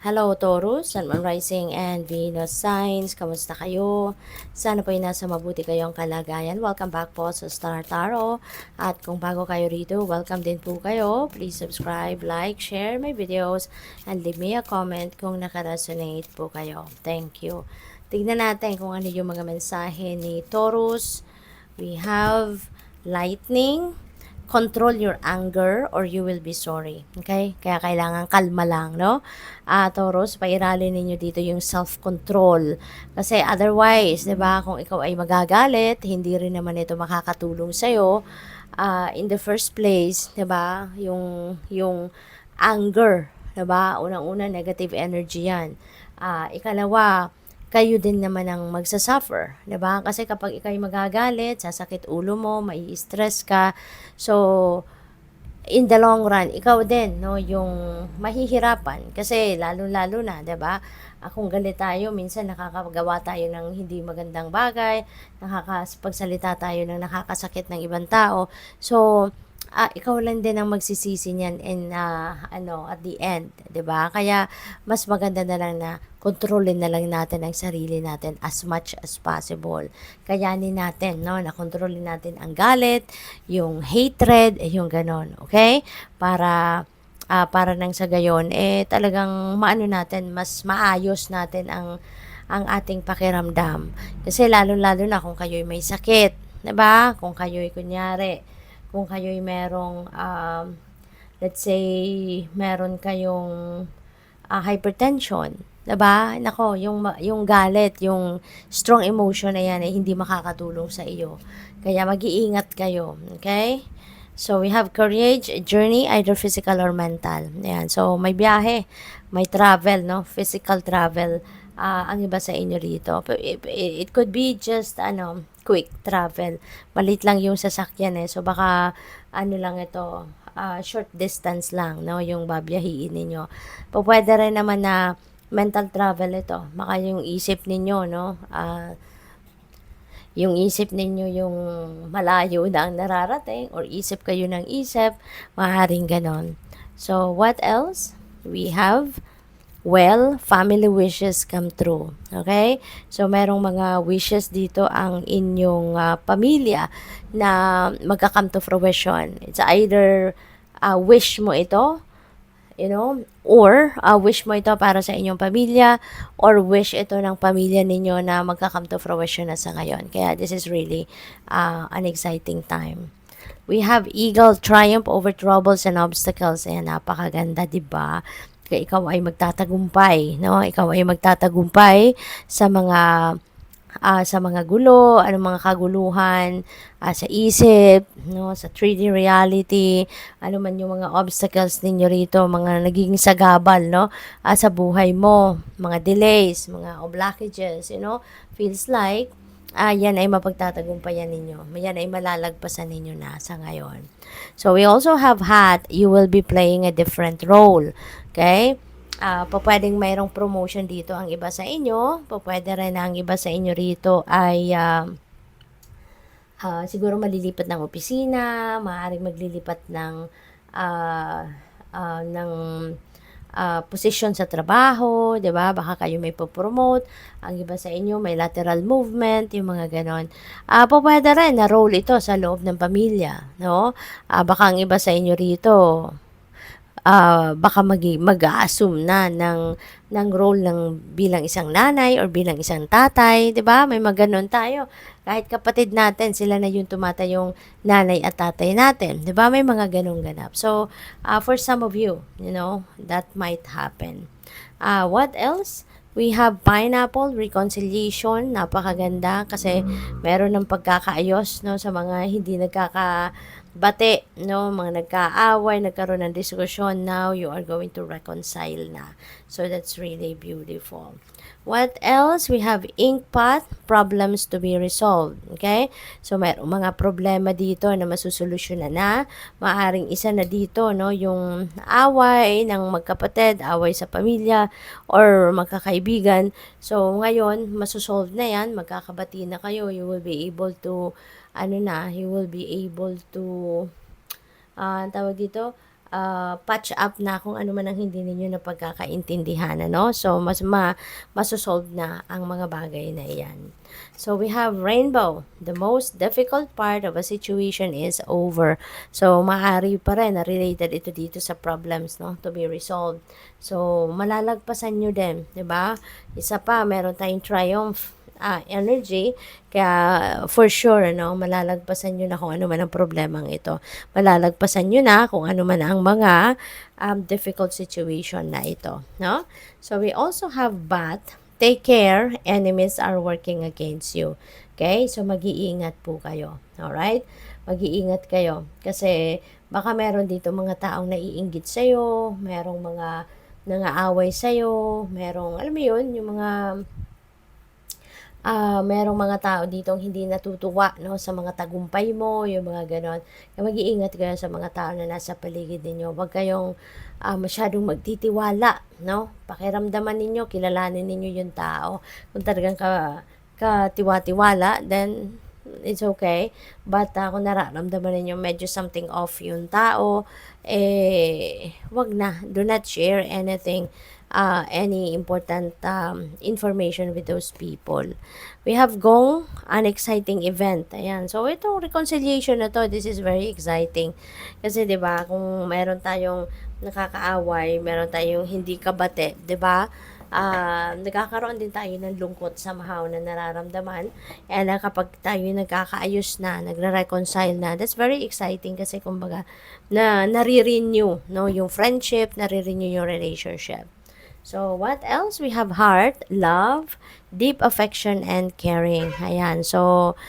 Hello Taurus, Sun, Moon Rising and Venus Signs. Kamusta kayo? Sana po ay nasa mabuti kayong kalagayan. Welcome back po sa Star Tarot. At kung bago kayo rito, welcome din po kayo. Please subscribe, like, share my videos, and leave me a comment kung nakaresonate po kayo. Thank you. Tignan natin kung ano yung mga mensahe ni Taurus. We have lightning. Control your anger or you will be sorry. Okay? Kaya kailangan kalma lang, no? Taurus, pairalin ninyo dito yung self-control. Kasi otherwise, di ba, kung ikaw ay magagalit, hindi rin naman ito makakatulong sa'yo. In the first place, di ba, yung anger, di ba, unang-una, negative energy yan. Ikalawa, kayo din naman ang magsasuffer, 'di ba? Kasi kapag ikay magagalit, sasakit ulo mo, mai-stress ka. So, in the long run, ikaw din, no, yung mahihirapan. Kasi lalo-lalo na, 'di ba? Kung galit tayo, minsan nakakagawa tayo ng hindi magandang bagay, nakakapagsalita tayo ng nakakasakit ng ibang tao. So, ikaw lang din ang magsisisi niyan in at the end, 'di ba? Kaya mas maganda na lang na kontrolin na lang natin ang sarili natin as much as possible. Kayanin natin, no, na kontrolin natin ang galit, yung hatred, yung ganon, okay? Para nang sa gayon, talagang maano natin, mas maayos natin ang ating pakiramdam. Kasi lalo-lalo na kung kayo'y may sakit, 'di ba? Kung kayo'y kunyari, kung kayo'y merong, let's say, meron kayong hypertension, 'di ba? Nako, yung galit, yung strong emotion na yan ay hindi makakatulong sa iyo. Kaya mag-iingat kayo, okay? So, we have courage, journey, either physical or mental. Ayan. So, may biyahe, may travel, no? Physical travel, ang iba sa inyo rito. It could be just, quick travel. Malit lang yung sasakyan So, baka, lang ito, short distance lang, no? Yung babiyahiin ninyo. Pwede rin naman na mental travel ito. Baka yung isip ninyo, no? Yung isip ninyo yung malayo na ang nararating or isip kayo ng isip, maaaring ganon. So, what else? We have, well, family wishes come true. Okay? So, merong mga wishes dito ang inyong pamilya na magka-come to fruition. It's either wish mo ito, or wish mo ito para sa inyong pamilya, or wish ito ng pamilya ninyo na magka-come to fruition na sa ngayon. Kaya this is really an exciting time. We have eagle, triumph over troubles and obstacles. Ayan, napakaganda, di ba? Kaya ikaw ay magtatagumpay, no? Ikaw ay magtatagumpay sa mga gulo, mga kaguluhan, sa isip, no, sa 3D reality, ano man yung mga obstacles ninyo rito, mga naging sagabal, no, sa buhay mo, mga delays, mga blockages, feels like, yan ay mapagtatagumpayan ninyo. Yan ay malalagpasan ninyo na sa ngayon. So, we also have hat, you will be playing a different role. Okay? Pwedeng mayroong promotion dito ang iba sa inyo. Pwede rin ang iba sa inyo rito ay siguro malilipat ng opisina, maaaring maglilipat ng posisyon sa trabaho, 'di ba? Baka kayo may po-promote, ang iba sa inyo may lateral movement, yung mga ganon. Pwede rin na role ito sa loob ng pamilya, no? Baka ang iba sa inyo rito baka mag-a-assume na ng role ng bilang isang nanay or bilang isang tatay, 'di ba? May maganon tayo. Kahit kapatid natin, sila na yung tumatayong nanay at tatay natin, 'di ba? May mga ganong ganap. So, for some of you, that might happen. What else? We have pineapple reconciliation, napakaganda kasi meron ng pagkakaayos, no, sa mga hindi nagkakabate, no, mga nagkaaway, nagkaroon ng diskusyon, now you are going to reconcile na. So that's really beautiful. What else? We have ink pot, problems to be resolved. Okay? So, mayroong mga problema dito na masusolusyonan na. Maaring isa na dito, no, yung away ng magkapatid, away sa pamilya, or magkakaibigan. So, ngayon, masusolve na yan, magkakabati na kayo, you will be able to, tawag dito, patch up na kung ano man ang hindi ninyo na pagkakaintindihan, ano? So, masosolve na ang mga bagay na iyan. So, we have rainbow. The most difficult part of a situation is over. So, maaari pa rin na related ito dito sa problems, no? To be resolved. So, malalagpasan nyo din, di ba? Isa pa, meron tayong triumph energy, kaya for sure, no, malalagpasan nyo na kung ano man ang problemang ito. Malalagpasan nyo na kung ano man ang mga difficult situation na ito, no? So, we also have bat. Take care, enemies are working against you. Okay? So, mag-iingat po kayo. Alright? Mag-iingat kayo. Kasi, baka meron dito mga taong naiinggit sa'yo, merong mga nangaaway sa'yo, merong, alam mo yun, yung mga merong mga tao ditong hindi natutuwa, no, sa mga tagumpay mo, yung mga ganon. Kaya mag-iingat kayo sa mga tao na nasa paligid ninyo. Huwag kayong masyadong magtitiwala, no? Pakiramdaman ninyo, kilalanin ninyo yung tao. Kung talagang katiwa-tiwala, then it's okay. But kung nararamdaman ninyo medyo something off yung tao, wag na. Do not share anything, any important information with those people. We have gong, an exciting event. Ayan. So, itong reconciliation na to, this is very exciting. Kasi, di ba, kung meron tayong nakakaaway, meron tayong hindi kabate, di ba? Nagkakaroon din tayo ng lungkot sa mahaw na nararamdaman. And kapag tayo nagkakaayos na, nagre-reconcile na, that's very exciting kasi kumbaga na nare-renew, no, yung friendship, nare-renew yung relationship. So, what else? We have heart, love, deep affection, and caring. Ayan. So,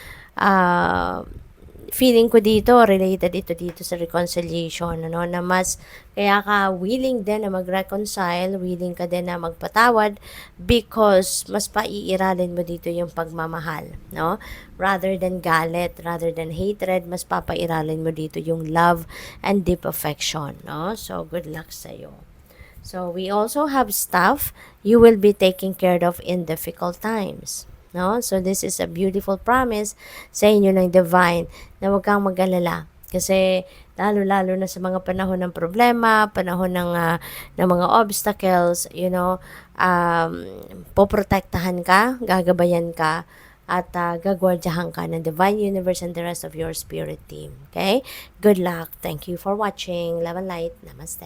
feeling ko dito, related ito dito sa reconciliation, ano, na mas, kaya ka willing din na mag-reconcile, willing ka din na magpatawad, because mas paiiralin mo dito yung pagmamahal, no? Rather than galit, rather than hatred, mas papairalin mo dito yung love and deep affection, no? So, good luck sa'yo. So, we also have stuff you will be taken care of in difficult times. No? So, this is a beautiful promise sa inyo ng divine na huwag kang mag-alala. Kasi, lalo-lalo na sa mga panahon ng problema, panahon ng mga obstacles, you know, poprotektahan ka, gagabayan ka, at gagwardyahan ka ng Divine Universe and the rest of your spirit team. Okay? Good luck. Thank you for watching. Love and light. Namaste.